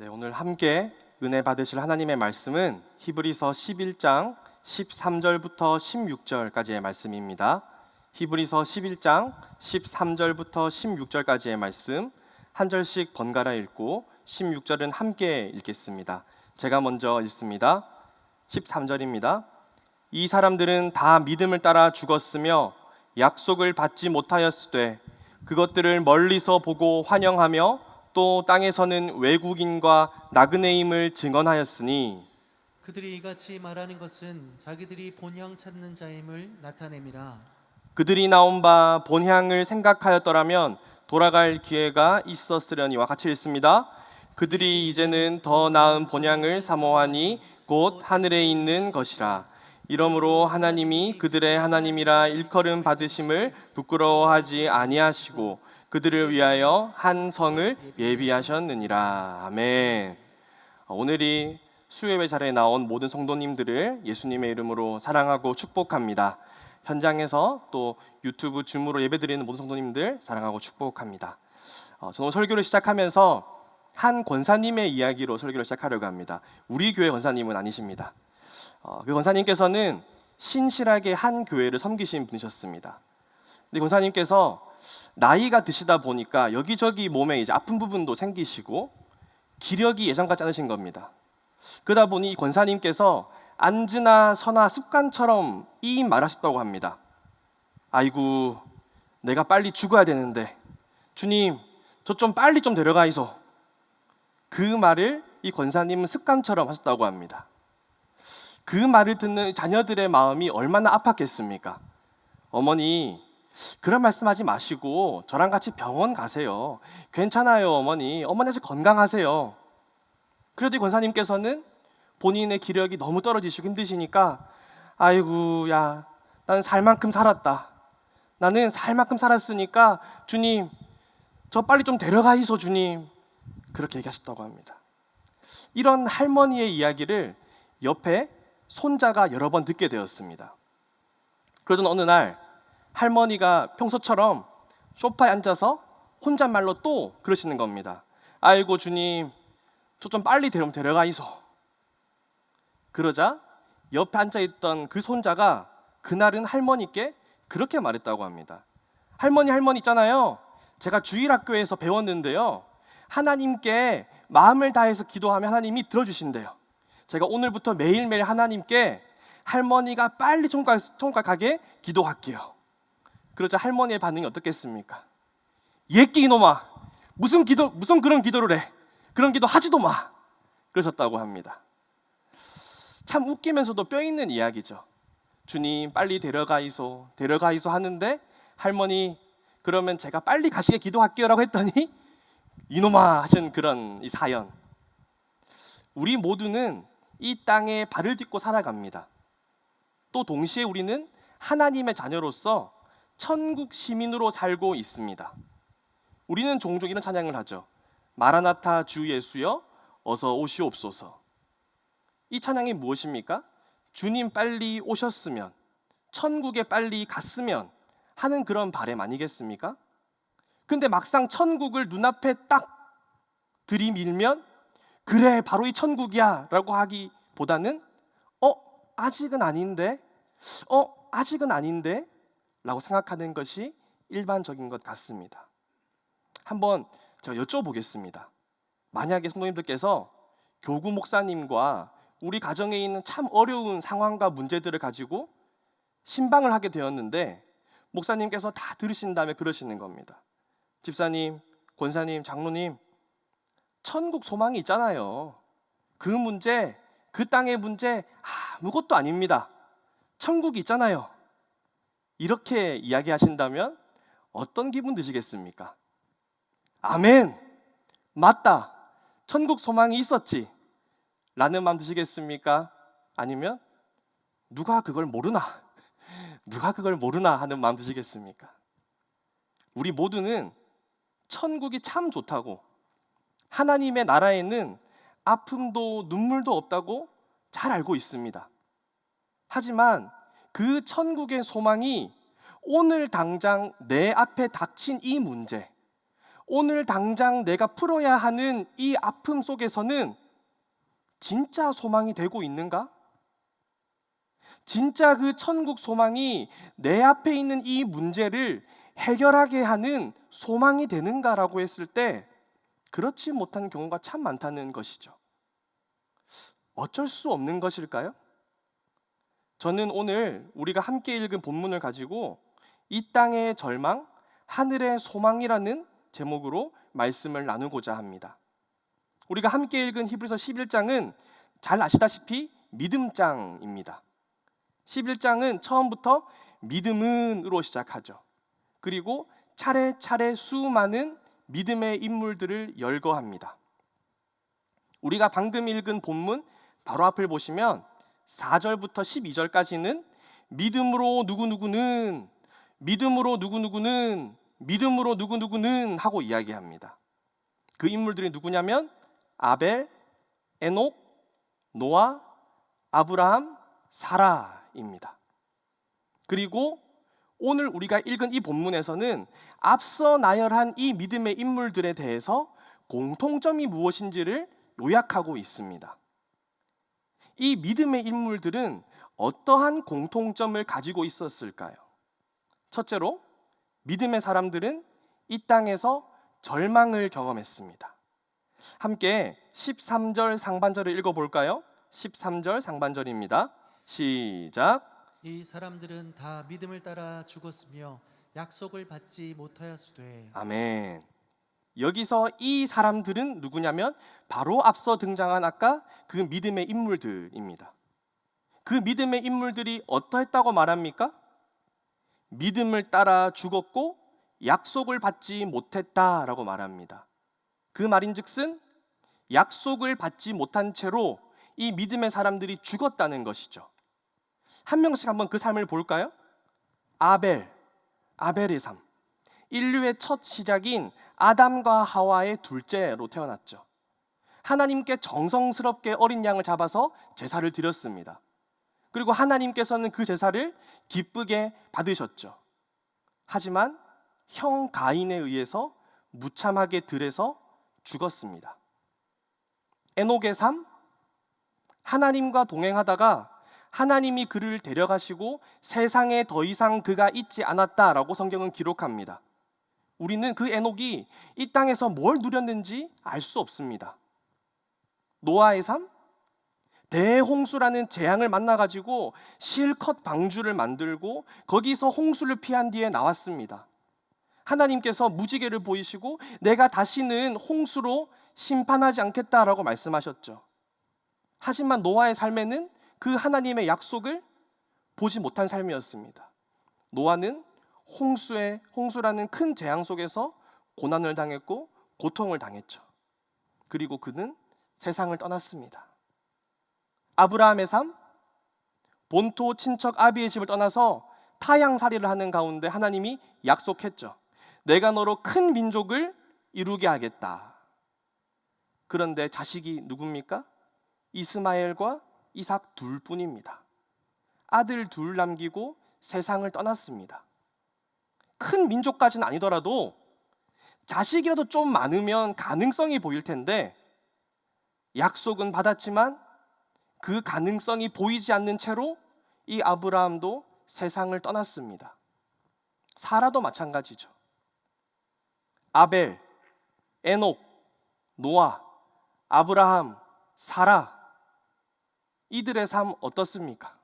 네, 오늘 함께 은혜 받으실 하나님의 말씀은 히브리서 11장 13절부터 16절까지의 말씀입니다. 히브리서 11장 13절부터 16절까지의 말씀 한 절씩 번갈아 읽고 16절은 함께 읽겠습니다. 제가 먼저 읽습니다. 13절입니다. 이 사람들은 다 믿음을 따라 죽었으며 약속을 받지 못하였으되 그것들을 멀리서 보고 환영하며 또 땅에서는 외국인과 나그네임을 증언하였으니 그들이 이같이 말하는 것은 자기들이 본향 찾는 자임을 나타냄이라. 그들이 나온 바 본향을 생각하였더라면 돌아갈 기회가 있었으려니와 같이 읽습니다. 그들이 이제는 더 나은 본향을 사모하니 곧 하늘에 있는 것이라. 이러므로 하나님이 그들의 하나님이라 일컬음 받으심을 부끄러워하지 아니하시고 그들을 위하여 한 성을 예비하셨느니라. 아멘. 오늘이 수요예배 자리에 나온 모든 성도님들을 예수님의 이름으로 사랑하고 축복합니다. 현장에서 또 유튜브 줌으로 예배드리는 모든 성도님들 사랑하고 축복합니다. 저는 설교를 시작하면서 한 권사님의 이야기로 설교를 시작하려고 합니다. 우리 교회 권사님은 아니십니다. 그 권사님께서는 신실하게 한 교회를 섬기신 분이셨습니다. 근데 권사님께서 나이가 드시다 보니까 여기저기 몸에 이제 아픈 부분도 생기시고 기력이 예전 같지 않으신 겁니다. 그러다 보니 이 권사님께서 앉으나 서나 습관처럼 이 말하셨다고 합니다. 아이고, 내가 빨리 죽어야 되는데 주님, 저 좀 빨리 좀 데려가이소. 그 말을 이 권사님은 습관처럼 하셨다고 합니다. 그 말을 듣는 자녀들의 마음이 얼마나 아팠겠습니까? 어머니, 그런 말씀하지 마시고 저랑 같이 병원 가세요. 괜찮아요, 어머니. 어머니 아직 건강하세요. 그래도 이 권사님께서는 본인의 기력이 너무 떨어지시고 힘드시니까 아이고, 야, 나는 살 만큼 살았다. 나는 살 만큼 살았으니까 주님, 저 빨리 좀 데려가이소, 주님. 그렇게 얘기하셨다고 합니다. 이런 할머니의 이야기를 옆에 손자가 여러 번 듣게 되었습니다. 그러던 어느 날 할머니가 평소처럼 소파에 앉아서 혼잣말로 또 그러시는 겁니다. 아이고 주님, 저 좀 빨리 데려가이소. 그러자 옆에 앉아있던 그 손자가 그날은 할머니께 그렇게 말했다고 합니다. 할머니 있잖아요. 제가 주일학교에서 배웠는데요. 하나님께 마음을 다해서 기도하면 하나님이 들어주신대요. 제가 오늘부터 매일매일 하나님께 할머니가 빨리 총각 가게 기도할게요. 그러자 할머니의 반응이 어떻겠습니까? 예끼 이놈아, 무슨 그런 기도를 해? 그런 기도 하지도 마. 그러셨다고 합니다. 참 웃기면서도 뼈 있는 이야기죠. 주님 빨리 데려가이소 하는데 할머니, 그러면 제가 빨리 가시게 기도할게요 라고 했더니 이놈아 하신 그런 이 사연. 우리 모두는 이 땅에 발을 딛고 살아갑니다. 또 동시에 우리는 하나님의 자녀로서 천국 시민으로 살고 있습니다. 우리는 종종 이런 찬양을 하죠. 마라나타 주 예수여 어서 오시옵소서. 이 찬양이 무엇입니까? 주님 빨리 오셨으면, 천국에 빨리 갔으면 하는 그런 바람 아니겠습니까? 근데 막상 천국을 눈앞에 딱 들이밀면 그래 바로 이 천국이야 라고 하기보다는 아직은 아닌데 라고 생각하는 것이 일반적인 것 같습니다. 한번 제가 여쭤보겠습니다. 만약에 성도님들께서 교구 목사님과 우리 가정에 있는 참 어려운 상황과 문제들을 가지고 신방을 하게 되었는데 목사님께서 다 들으신 다음에 그러시는 겁니다. 집사님, 권사님, 장로님, 천국 소망이 있잖아요. 그 문제, 그 땅의 문제 아무것도 아닙니다. 천국이 있잖아요. 이렇게 이야기하신다면 어떤 기분 드시겠습니까? 아멘! 맞다! 천국 소망이 있었지! 라는 마음 드시겠습니까? 아니면 누가 그걸 모르나 하는 마음 드시겠습니까? 우리 모두는 천국이 참 좋다고, 하나님의 나라에는 아픔도 눈물도 없다고 잘 알고 있습니다. 하지만 그 천국의 소망이 오늘 당장 내 앞에 닥친 이 문제, 오늘 당장 내가 풀어야 하는 이 아픔 속에서는 진짜 소망이 되고 있는가? 진짜 그 천국 소망이 내 앞에 있는 이 문제를 해결하게 하는 소망이 되는가라고 했을 때 그렇지 못한 경우가 참 많다는 것이죠. 어쩔 수 없는 것일까요? 저는 오늘 우리가 함께 읽은 본문을 가지고 이 땅의 절망, 하늘의 소망이라는 제목으로 말씀을 나누고자 합니다. 우리가 함께 읽은 히브리서 11장은 잘 아시다시피 믿음장입니다. 11장은 처음부터 믿음은으로 시작하죠. 그리고 차례차례 수많은 믿음의 인물들을 열거합니다. 우리가 방금 읽은 본문 바로 앞을 보시면 4절부터 12절까지는 믿음으로 누구누구는, 믿음으로 누구누구는, 믿음으로 누구누구는 하고 이야기합니다. 그 인물들이 누구냐면 아벨, 에녹, 노아, 아브라함, 사라입니다. 그리고 오늘 우리가 읽은 이 본문에서는 앞서 나열한 이 믿음의 인물들에 대해서 공통점이 무엇인지를 요약하고 있습니다. 이 믿음의 인물들은 어떠한 공통점을 가지고 있었을까요? 첫째로, 믿음의 사람들은 이 땅에서 절망을 경험했습니다. 함께 13절 상반절을 읽어볼까요? 13절 상반절입니다. 시작. 이 사람들은 다 믿음을 따라 죽었으며 약속을 받지 못하였으되. 아멘. 여기서 이 사람들은 누구냐면 바로 앞서 등장한 아까 그 믿음의 인물들입니다. 그 믿음의 인물들이 어떠했다고 말합니까? 믿음을 따라 죽었고 약속을 받지 못했다라고 말합니다. 그 말인즉슨 약속을 받지 못한 채로 이 믿음의 사람들이 죽었다는 것이죠. 한 명씩 한번 그 삶을 볼까요? 아벨의 삶. 인류의 첫 시작인 아담과 하와의 둘째로 태어났죠. 하나님께 정성스럽게 어린 양을 잡아서 제사를 드렸습니다. 그리고 하나님께서는 그 제사를 기쁘게 받으셨죠. 하지만 형 가인에 의해서 무참하게 들에서 죽었습니다. 에녹의 삶, 하나님과 동행하다가 하나님이 그를 데려가시고 세상에 더 이상 그가 있지 않았다라고 성경은 기록합니다. 우리는 그 에녹이 이 땅에서 뭘 누렸는지 알 수 없습니다. 노아의 삶, 대홍수라는 재앙을 만나가지고 실컷 방주를 만들고 거기서 홍수를 피한 뒤에 나왔습니다. 하나님께서 무지개를 보이시고 내가 다시는 홍수로 심판하지 않겠다라고 말씀하셨죠. 하지만 노아의 삶에는 그 하나님의 약속을 보지 못한 삶이었습니다. 노아는 홍수라는 큰 재앙 속에서 고난을 당했고 고통을 당했죠. 그리고 그는 세상을 떠났습니다. 아브라함의 삶, 본토 친척 아비의 집을 떠나서 타향살이를 하는 가운데 하나님이 약속했죠. 내가 너로 큰 민족을 이루게 하겠다. 그런데 자식이 누굽니까? 이스마엘과 이삭 둘뿐입니다. 아들 둘 남기고 세상을 떠났습니다. 큰 민족까지는 아니더라도 자식이라도 좀 많으면 가능성이 보일 텐데 약속은 받았지만 그 가능성이 보이지 않는 채로 이 아브라함도 세상을 떠났습니다. 사라도 마찬가지죠. 아벨, 에녹, 노아, 아브라함, 사라, 이들의 삶 어떻습니까?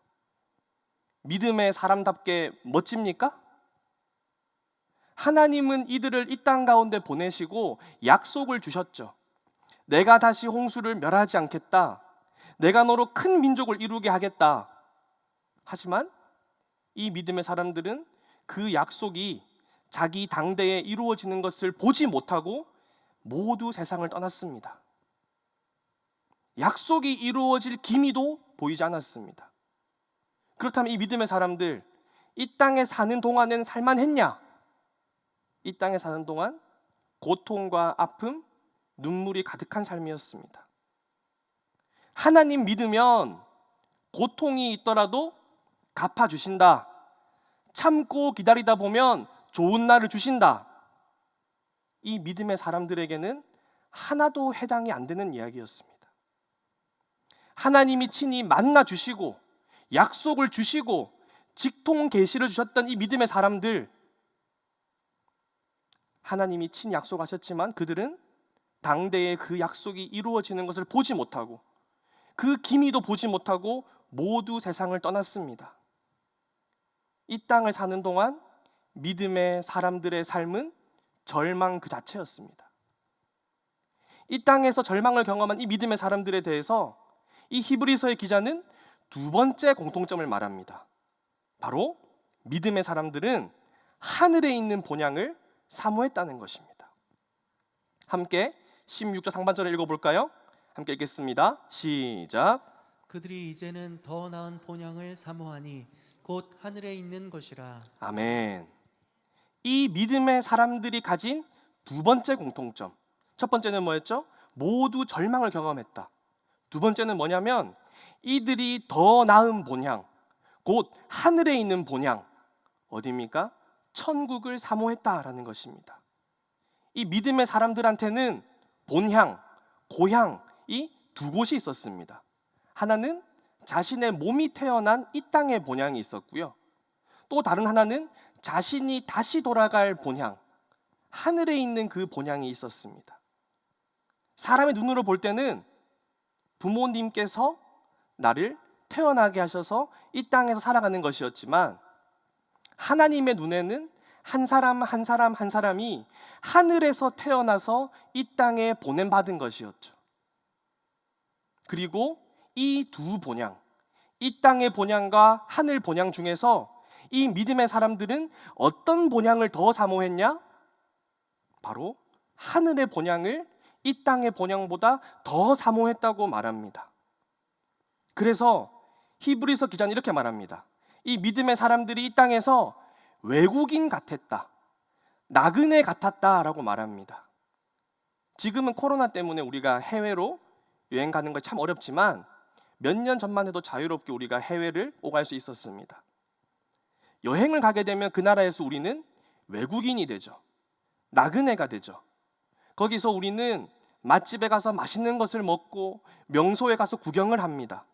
믿음의 사람답게 멋집니까? 하나님은 이들을 이 땅 가운데 보내시고 약속을 주셨죠. 내가 다시 홍수를 멸하지 않겠다. 내가 너로 큰 민족을 이루게 하겠다. 하지만 이 믿음의 사람들은 그 약속이 자기 당대에 이루어지는 것을 보지 못하고 모두 세상을 떠났습니다. 약속이 이루어질 기미도 보이지 않았습니다. 그렇다면 이 믿음의 사람들, 이 땅에 사는 동안은 살만했냐? 이 땅에 사는 동안 고통과 아픔, 눈물이 가득한 삶이었습니다. 하나님 믿으면 고통이 있더라도 갚아주신다. 참고 기다리다 보면 좋은 날을 주신다. 이 믿음의 사람들에게는 하나도 해당이 안 되는 이야기였습니다. 하나님이 친히 만나 주시고 약속을 주시고 직통 계시를 주셨던 이 믿음의 사람들, 하나님이 친히 약속하셨지만 그들은 당대에 그 약속이 이루어지는 것을 보지 못하고 그 기미도 보지 못하고 모두 세상을 떠났습니다. 이 땅을 사는 동안 믿음의 사람들의 삶은 절망 그 자체였습니다. 이 땅에서 절망을 경험한 이 믿음의 사람들에 대해서 이 히브리서의 기자는 두 번째 공통점을 말합니다. 바로 믿음의 사람들은 하늘에 있는 본향을 사모했다는 것입니다. 함께 16절 상반절을 읽어볼까요? 함께 읽겠습니다. 시작. 그들이 이제는 더 나은 본향을 사모하니 곧 하늘에 있는 것이라. 아멘. 이 믿음의 사람들이 가진 두 번째 공통점. 첫 번째는 뭐였죠? 모두 절망을 경험했다. 두 번째는 뭐냐면 이들이 더 나은 본향, 곧 하늘에 있는 본향, 어디입니까? 천국을 사모했다라는 것입니다. 이 믿음의 사람들한테는 본향, 고향, 이 두 곳이 있었습니다. 하나는 자신의 몸이 태어난 이 땅의 본향이 있었고요. 또 다른 하나는 자신이 다시 돌아갈 본향, 하늘에 있는 그 본향이 있었습니다. 사람의 눈으로 볼 때는 부모님께서 나를 태어나게 하셔서 이 땅에서 살아가는 것이었지만 하나님의 눈에는 한 사람 한 사람 한 사람이 하늘에서 태어나서 이 땅에 보냄받은 것이었죠. 그리고 이 두 본향, 이 땅의 본향과 하늘 본향 중에서 이 믿음의 사람들은 어떤 본향을 더 사모했냐? 바로 하늘의 본향을 이 땅의 본향보다 더 사모했다고 말합니다. 그래서 히브리서 기자는 이렇게 말합니다. 이 믿음의 사람들이 이 땅에서 외국인 같았다, 나그네 같았다라고 말합니다. 지금은 코로나 때문에 우리가 해외로 여행 가는 거 참 어렵지만 몇 년 전만 해도 자유롭게 우리가 해외를 오갈 수 있었습니다. 여행을 가게 되면 그 나라에서 우리는 외국인이 되죠. 나그네가 되죠. 거기서 우리는 맛집에 가서 맛있는 것을 먹고 명소에 가서 구경을 합니다.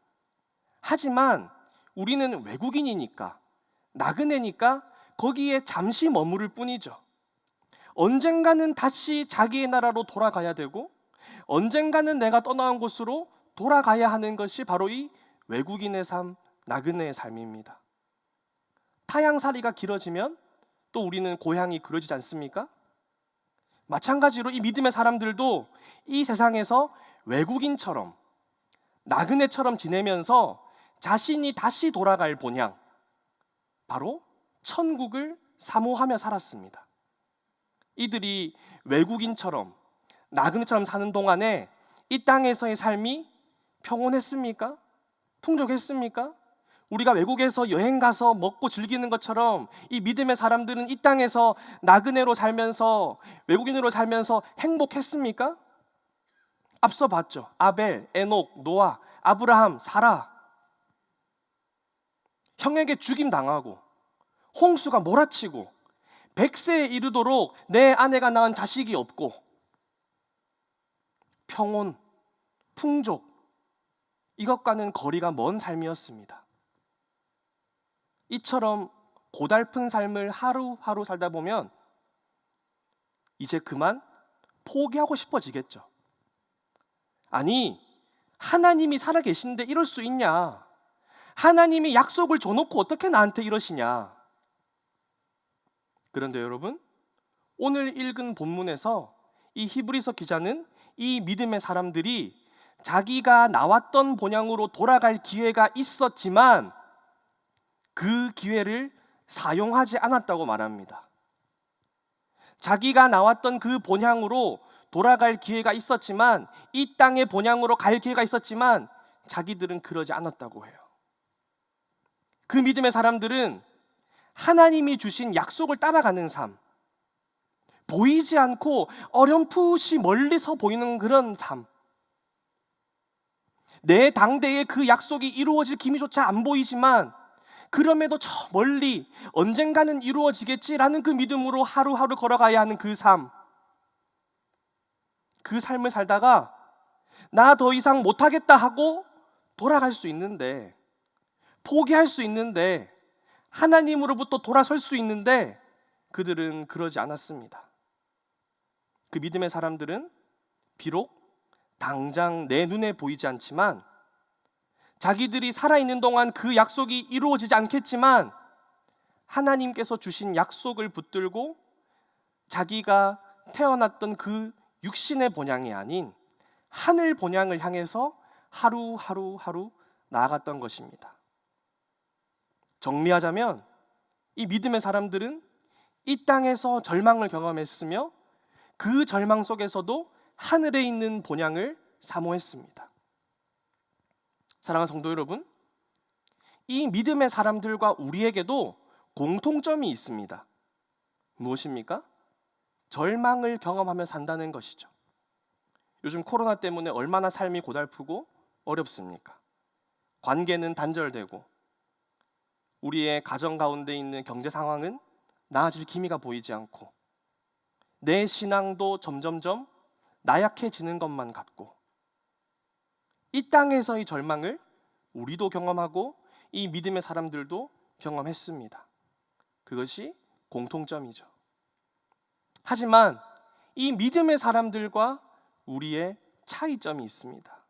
하지만 우리는 외국인이니까, 나그네니까 거기에 잠시 머무를 뿐이죠. 언젠가는 다시 자기의 나라로 돌아가야 되고 언젠가는 내가 떠나온 곳으로 돌아가야 하는 것이 바로 이 외국인의 삶, 나그네의 삶입니다. 타향살이가 길어지면 또 우리는 고향이 그러지 않습니까? 마찬가지로 이 믿음의 사람들도 이 세상에서 외국인처럼, 나그네처럼 지내면서 자신이 다시 돌아갈 본향, 바로 천국을 사모하며 살았습니다. 이들이 외국인처럼, 나그네처럼 사는 동안에 이 땅에서의 삶이 평온했습니까? 풍족했습니까? 우리가 외국에서 여행 가서 먹고 즐기는 것처럼 이 믿음의 사람들은 이 땅에서 나그네로 살면서, 외국인으로 살면서 행복했습니까? 앞서 봤죠. 아벨, 에녹, 노아, 아브라함, 사라. 형에게 죽임당하고 홍수가 몰아치고 100세에 이르도록 내 아내가 낳은 자식이 없고 평온, 풍족, 이것과는 거리가 먼 삶이었습니다. 이처럼 고달픈 삶을 하루하루 살다 보면 이제 그만 포기하고 싶어지겠죠. 아니, 하나님이 살아계신데 이럴 수 있냐? 하나님이 약속을 줘놓고 어떻게 나한테 이러시냐? 그런데 여러분, 오늘 읽은 본문에서 이 히브리서 기자는 이 믿음의 사람들이 자기가 나왔던 본향으로 돌아갈 기회가 있었지만 그 기회를 사용하지 않았다고 말합니다. 자기가 나왔던 그 본향으로 돌아갈 기회가 있었지만, 이 땅의 본향으로 갈 기회가 있었지만 자기들은 그러지 않았다고 해요. 그 믿음의 사람들은 하나님이 주신 약속을 따라가는 삶, 보이지 않고 어렴풋이 멀리서 보이는 그런 삶, 내 당대에 그 약속이 이루어질 기미조차 안 보이지만 그럼에도 저 멀리 언젠가는 이루어지겠지라는 그 믿음으로 하루하루 걸어가야 하는 그 삶, 그 삶을 살다가 나 더 이상 못하겠다 하고 돌아갈 수 있는데, 포기할 수 있는데, 하나님으로부터 돌아설 수 있는데 그들은 그러지 않았습니다. 그 믿음의 사람들은 비록 당장 내 눈에 보이지 않지만, 자기들이 살아있는 동안 그 약속이 이루어지지 않겠지만 하나님께서 주신 약속을 붙들고 자기가 태어났던 그 육신의 본향이 아닌 하늘 본향을 향해서 하루 나아갔던 것입니다. 정리하자면 이 믿음의 사람들은 이 땅에서 절망을 경험했으며 그 절망 속에서도 하늘에 있는 본향을 사모했습니다. 사랑하는 성도 여러분, 이 믿음의 사람들과 우리에게도 공통점이 있습니다. 무엇입니까? 절망을 경험하며 산다는 것이죠. 요즘 코로나 때문에 얼마나 삶이 고달프고 어렵습니까? 관계는 단절되고 우리의 가정 가운데 있는 경제 상황은 나아질 기미가 보이지 않고 내 신앙도 점점점 나약해지는 것만 같고, 이 땅에서의 절망을 우리도 경험하고 이 믿음의 사람들도 경험했습니다. 그것이 공통점이죠. 하지만 이 믿음의 사람들과 우리의 차이점이 있습니다.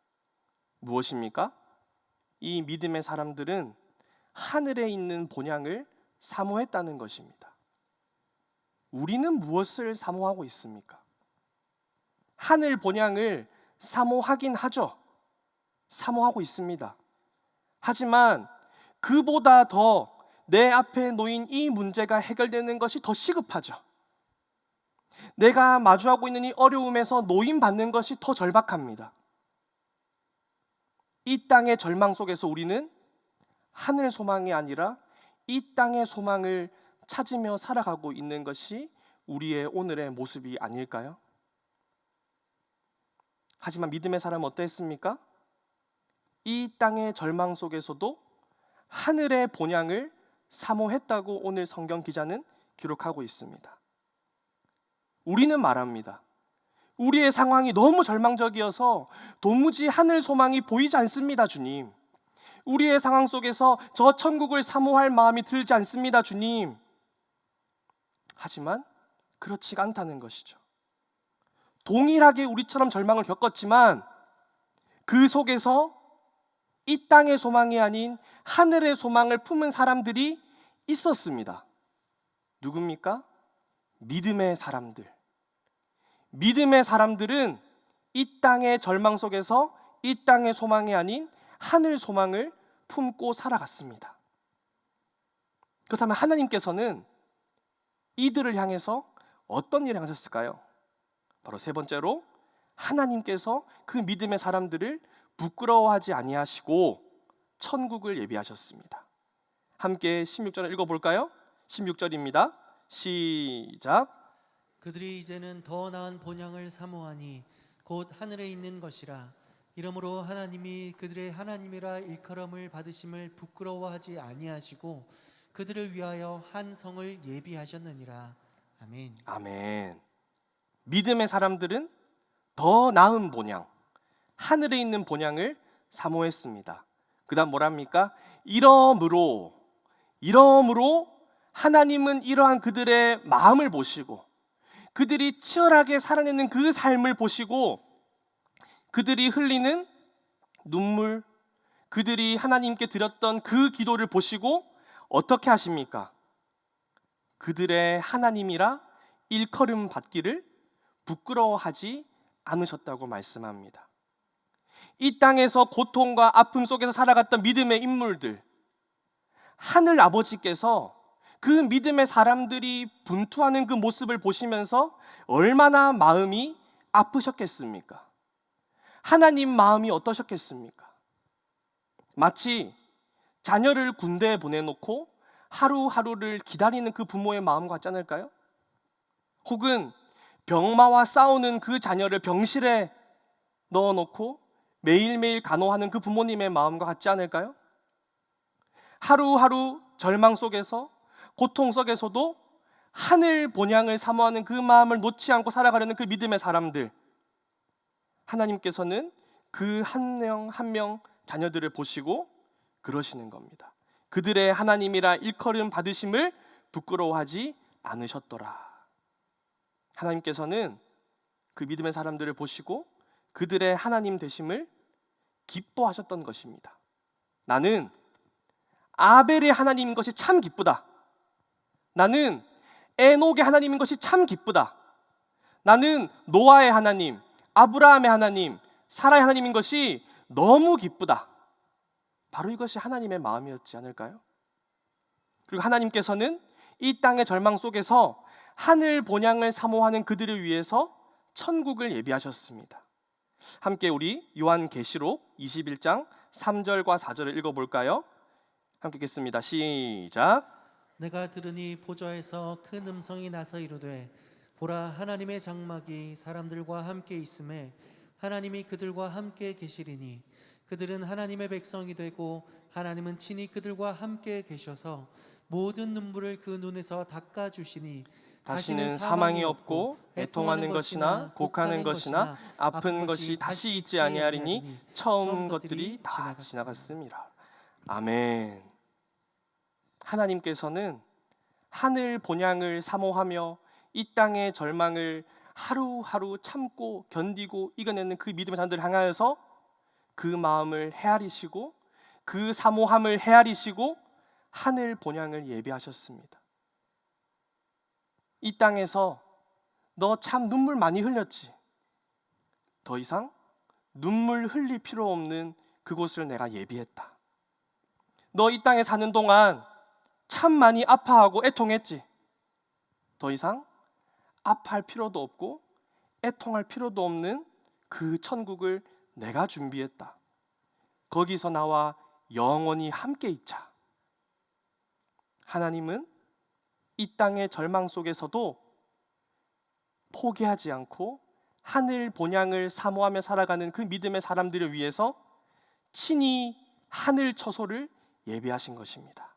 무엇입니까? 이 믿음의 사람들은 하늘에 있는 본향을 사모했다는 것입니다. 우리는 무엇을 사모하고 있습니까? 하늘 본향을 사모하긴 하죠. 사모하고 있습니다. 하지만 그보다 더 내 앞에 놓인 이 문제가 해결되는 것이 더 시급하죠. 내가 마주하고 있는 이 어려움에서 노임받는 것이 더 절박합니다. 이 땅의 절망 속에서 우리는 하늘 소망이 아니라 이 땅의 소망을 찾으며 살아가고 있는 것이 우리의 오늘의 모습이 아닐까요? 하지만 믿음의 사람은 어땠습니까? 이 땅의 절망 속에서도 하늘의 본향을 사모했다고 오늘 성경 기자는 기록하고 있습니다. 우리는 말합니다. 우리의 상황이 너무 절망적이어서 도무지 하늘 소망이 보이지 않습니다, 주님. 우리의 상황 속에서 저 천국을 사모할 마음이 들지 않습니다, 주님. 하지만 그렇지가 않다는 것이죠. 동일하게 우리처럼 절망을 겪었지만 그 속에서 이 땅의 소망이 아닌 하늘의 소망을 품은 사람들이 있었습니다. 누굽니까? 믿음의 사람들. 믿음의 사람들은 이 땅의 절망 속에서 이 땅의 소망이 아닌 하늘 소망을 품고 살아갔습니다. 그렇다면 하나님께서는 이들을 향해서 어떤 일을 하셨을까요? 바로 세 번째로, 하나님께서 그 믿음의 사람들을 부끄러워하지 아니하시고 천국을 예비하셨습니다. 함께 16절을 읽어볼까요? 16절입니다. 시작. 그들이 이제는 더 나은 본향을 사모하니 곧 하늘에 있는 것이라. 이러므로 하나님이 그들의 하나님이라 일컬음을 받으심을 부끄러워하지 아니하시고 그들을 위하여 한 성을 예비하셨느니라. 아멘. 아멘. 믿음의 사람들은 더 나은 본향, 하늘에 있는 본향을 사모했습니다. 그 다음 뭐랍니까? 이러므로 하나님은 이러한 그들의 마음을 보시고 그들이 치열하게 살아내는 그 삶을 보시고 그들이 흘리는 눈물, 그들이 하나님께 드렸던 그 기도를 보시고 어떻게 하십니까? 그들의 하나님이라 일컬음 받기를 부끄러워하지 않으셨다고 말씀합니다. 이 땅에서 고통과 아픔 속에서 살아갔던 믿음의 인물들, 하늘 아버지께서 그 믿음의 사람들이 분투하는 그 모습을 보시면서 얼마나 마음이 아프셨겠습니까? 하나님 마음이 어떠셨겠습니까? 마치 자녀를 군대에 보내놓고 하루하루를 기다리는 그 부모의 마음 같지 않을까요? 혹은 병마와 싸우는 그 자녀를 병실에 넣어놓고 매일매일 간호하는 그 부모님의 마음과 같지 않을까요? 하루하루 절망 속에서, 고통 속에서도 하늘 본향을 사모하는 그 마음을 놓지 않고 살아가려는 그 믿음의 사람들, 하나님께서는 그 한 명 한 명 자녀들을 보시고 그러시는 겁니다. 그들의 하나님이라 일컬음 받으심을 부끄러워하지 않으셨더라. 하나님께서는 그 믿음의 사람들을 보시고 그들의 하나님 되심을 기뻐하셨던 것입니다. 나는 아벨의 하나님인 것이 참 기쁘다. 나는 에녹의 하나님인 것이 참 기쁘다. 나는 노아의 하나님, 아브라함의 하나님, 사라의 하나님인 것이 너무 기쁘다. 바로 이것이 하나님의 마음이었지 않을까요? 그리고 하나님께서는 이 땅의 절망 속에서 하늘 본향을 사모하는 그들을 위해서 천국을 예비하셨습니다. 함께 우리 요한계시록 21장 3절과 4절을 읽어볼까요? 함께 읽겠습니다. 시작. 내가 들으니 보좌에서 큰 음성이 나서 이르되 보라 하나님의 장막이 사람들과 함께 있음에 하나님이 그들과 함께 계시리니 그들은 하나님의 백성이 되고 하나님은 친히 그들과 함께 계셔서 모든 눈물을 그 눈에서 닦아 주시니 다시는 사망이 없고 애통하는 것이나 곡하는 것이나 아픈 것이 다시 있지 아니하리니 처음 것들이 다 지나갔습니다. 아멘. 하나님께서는 하늘 본향을 사모하며 이 땅의 절망을 하루하루 참고 견디고 이겨내는 그 믿음의 사람들을 향하여서 그 마음을 헤아리시고 그 사모함을 헤아리시고 하늘 본향을 예비하셨습니다. 이 땅에서 너 참 눈물 많이 흘렸지. 더 이상 눈물 흘릴 필요 없는 그곳을 내가 예비했다. 너 이 땅에 사는 동안 참 많이 아파하고 애통했지. 더 이상 아파할 필요도 없고 애통할 필요도 없는 그 천국을 내가 준비했다. 거기서 나와 영원히 함께 있자. 하나님은 이 땅의 절망 속에서도 포기하지 않고 하늘 본향을 사모하며 살아가는 그 믿음의 사람들을 위해서 친히 하늘 처소를 예비하신 것입니다.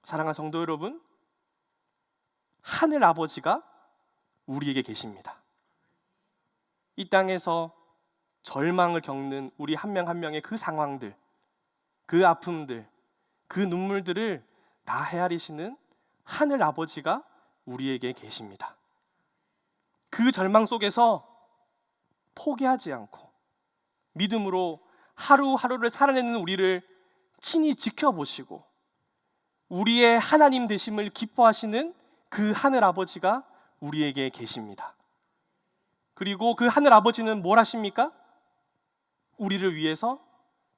사랑하는 성도 여러분, 하늘 아버지가 우리에게 계십니다. 이 땅에서 절망을 겪는 우리 한 명 한 명의 그 상황들, 그 아픔들, 그 눈물들을 다 헤아리시는 하늘 아버지가 우리에게 계십니다. 그 절망 속에서 포기하지 않고 믿음으로 하루하루를 살아내는 우리를 친히 지켜보시고 우리의 하나님 되심을 기뻐하시는 그 하늘 아버지가 우리에게 계십니다. 그리고 그 하늘 아버지는 뭘 하십니까? 우리를 위해서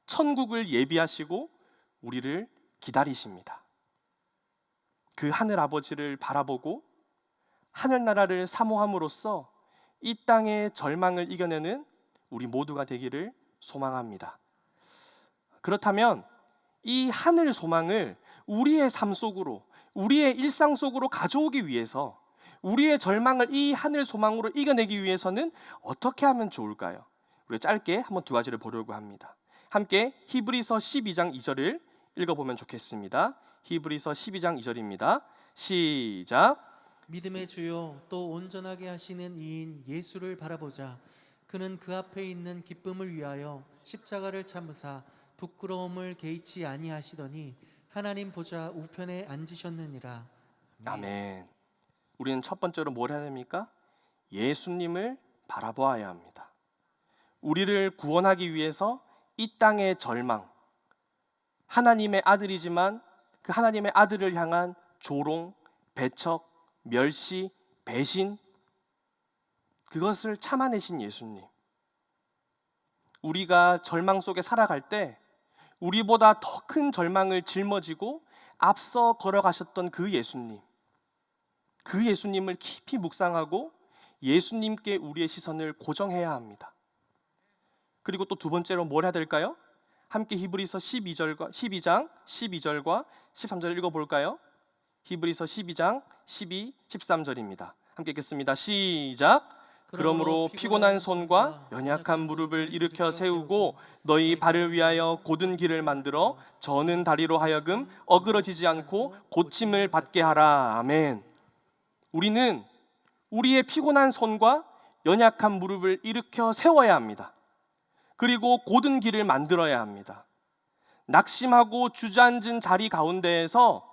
천국을 예비하시고 우리를 기다리십니다. 그 하늘 아버지를 바라보고 하늘나라를 사모함으로써 이 땅의 절망을 이겨내는 우리 모두가 되기를 소망합니다. 그렇다면 이 하늘 소망을 우리의 삶 속으로, 우리의 일상 속으로 가져오기 위해서, 우리의 절망을 이 하늘 소망으로 이겨내기 위해서는 어떻게 하면 좋을까요? 우리 짧게 한번 두 가지를 보려고 합니다. 함께 히브리서 12장 2절을 읽어보면 좋겠습니다. 히브리서 12장 2절입니다. 시작. 믿음의 주요 또 온전하게 하시는 이인 예수를 바라보자. 그는 그 앞에 있는 기쁨을 위하여 십자가를 참으사 부끄러움을 개의치 아니하시더니 하나님 보좌 우편에 앉으셨느니라. 아멘. 우리는 첫 번째로 뭘 해야 됩니까? 예수님을 바라보아야 합니다. 우리를 구원하기 위해서 이 땅의 절망, 하나님의 아들이지만 그 하나님의 아들을 향한 조롱, 배척, 멸시, 배신, 그것을 참아내신 예수님. 우리가 절망 속에 살아갈 때 우리보다 더 큰 절망을 짊어지고 앞서 걸어가셨던 그 예수님, 그 예수님을 깊이 묵상하고 예수님께 우리의 시선을 고정해야 합니다. 그리고 또 두 번째로 뭘 해야 될까요? 함께 히브리서 12장 12절과 13절을 읽어볼까요? 히브리서 12장 12, 13절입니다. 함께 읽겠습니다. 시작. 그러므로 피곤한 손과 연약한 무릎을 일으켜 세우고 너희 발을 위하여 곧은 길을 만들어 저는 다리로 하여금 어그러지지 않고 고침을 받게 하라. 아멘. 우리는 우리의 피곤한 손과 연약한 무릎을 일으켜 세워야 합니다. 그리고 곧은 길을 만들어야 합니다. 낙심하고 주저앉은 자리 가운데에서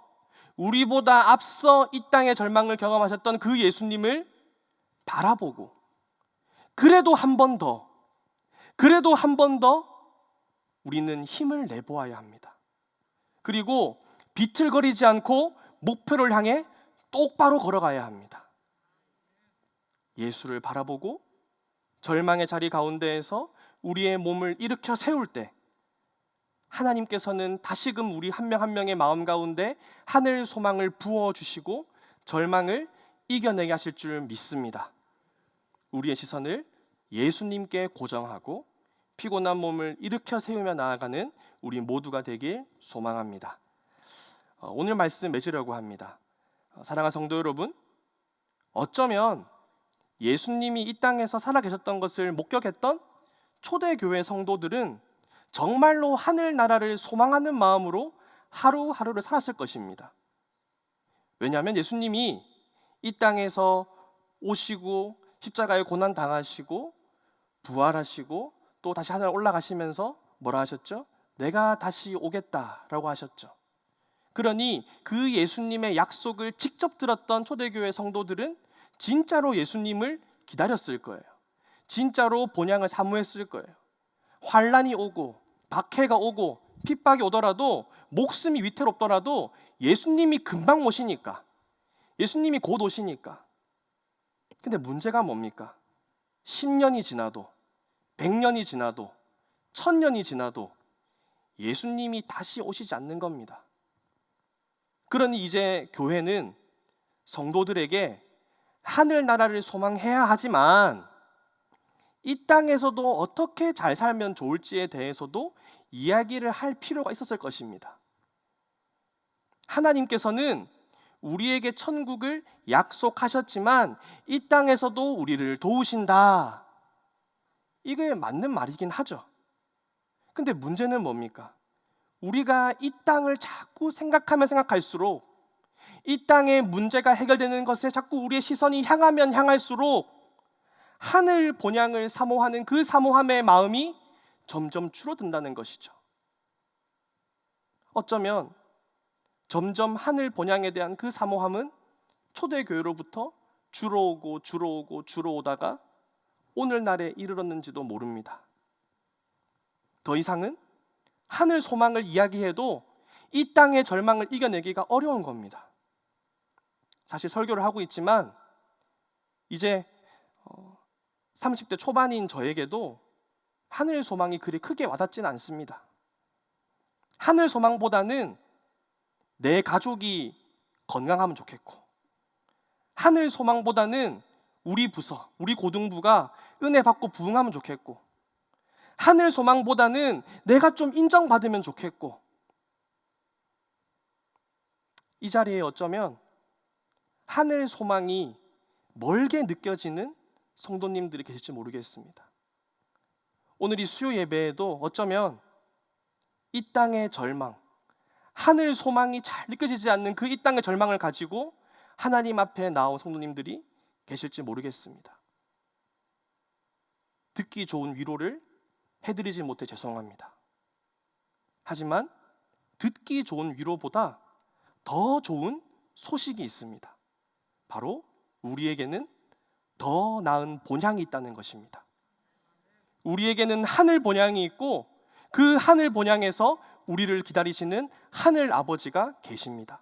우리보다 앞서 이 땅의 절망을 경험하셨던 그 예수님을 바라보고 그래도 한 번 더 우리는 힘을 내보아야 합니다. 그리고 비틀거리지 않고 목표를 향해 똑바로 걸어가야 합니다. 예수를 바라보고 절망의 자리 가운데에서 우리의 몸을 일으켜 세울 때 하나님께서는 다시금 우리 한 명 한 명의 마음 가운데 하늘 소망을 부어주시고 절망을 이겨내게 하실 줄 믿습니다. 우리의 시선을 예수님께 고정하고 피곤한 몸을 일으켜 세우며 나아가는 우리 모두가 되길 소망합니다. 오늘 말씀 맺으려고 합니다. 사랑하는 성도 여러분, 어쩌면 예수님이 이 땅에서 살아계셨던 것을 목격했던 초대교회 성도들은 정말로 하늘나라를 소망하는 마음으로 하루하루를 살았을 것입니다. 왜냐하면 예수님이 이 땅에서 오시고 십자가에 고난 당하시고 부활하시고 또 다시 하늘 올라가시면서 뭐라 하셨죠? 내가 다시 오겠다라고 하셨죠. 그러니 그 예수님의 약속을 직접 들었던 초대교회 성도들은 진짜로 예수님을 기다렸을 거예요. 진짜로 본향을 사모했을 거예요. 환난이 오고 박해가 오고 핍박이 오더라도 목숨이 위태롭더라도 예수님이 금방 오시니까, 예수님이 곧 오시니까. 근데 문제가 뭡니까? 10년이 지나도 100년이 지나도 1000년이 지나도 예수님이 다시 오시지 않는 겁니다. 그러니 이제 교회는 성도들에게 하늘나라를 소망해야 하지만 이 땅에서도 어떻게 잘 살면 좋을지에 대해서도 이야기를 할 필요가 있었을 것입니다. 하나님께서는 우리에게 천국을 약속하셨지만 이 땅에서도 우리를 도우신다. 이게 맞는 말이긴 하죠. 근데 문제는 뭡니까? 우리가 이 땅을 자꾸 생각하면 생각할수록 이 땅의 문제가 해결되는 것에 자꾸 우리의 시선이 향하면 향할수록 하늘 본향을 사모하는 그 사모함의 마음이 점점 줄어든다는 것이죠. 어쩌면 점점 하늘 본향에 대한 그 사모함은 초대교회로부터 줄어오다가 오늘날에 이르렀는지도 모릅니다. 더 이상은 하늘 소망을 이야기해도 이 땅의 절망을 이겨내기가 어려운 겁니다. 사실 설교를 하고 있지만 이제 30대 초반인 저에게도 하늘 소망이 그리 크게 와닿지는 않습니다. 하늘 소망보다는 내 가족이 건강하면 좋겠고, 하늘 소망보다는 우리 부서, 우리 고등부가 은혜 받고 부흥하면 좋겠고, 하늘 소망보다는 내가 좀 인정받으면 좋겠고, 이 자리에 어쩌면 하늘 소망이 멀게 느껴지는 성도님들이 계실지 모르겠습니다. 오늘 이 수요 예배에도 어쩌면 이 땅의 절망, 하늘 소망이 잘 느껴지지 않는 그 이 땅의 절망을 가지고 하나님 앞에 나온 성도님들이 계실지 모르겠습니다. 듣기 좋은 위로를 해드리지 못해 죄송합니다. 하지만 듣기 좋은 위로보다 더 좋은 소식이 있습니다. 바로 우리에게는 더 나은 본향이 있다는 것입니다. 우리에게는 하늘 본향이 있고 그 하늘 본향에서 우리를 기다리시는 하늘 아버지가 계십니다.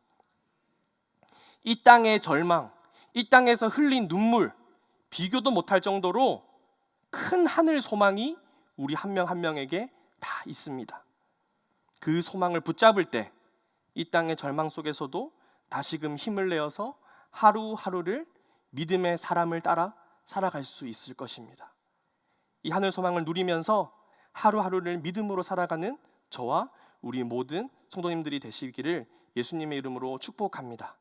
이 땅의 절망, 이 땅에서 흘린 눈물, 비교도 못할 정도로 큰 하늘 소망이 우리 한 명 한 명에게 다 있습니다. 그 소망을 붙잡을 때 이 땅의 절망 속에서도 다시금 힘을 내어서 하루하루를 믿음의 사람을 따라 살아갈 수 있을 것입니다. 이 하늘 소망을 누리면서 하루하루를 믿음으로 살아가는 저와 우리 모든 성도님들이 되시기를 예수님의 이름으로 축복합니다.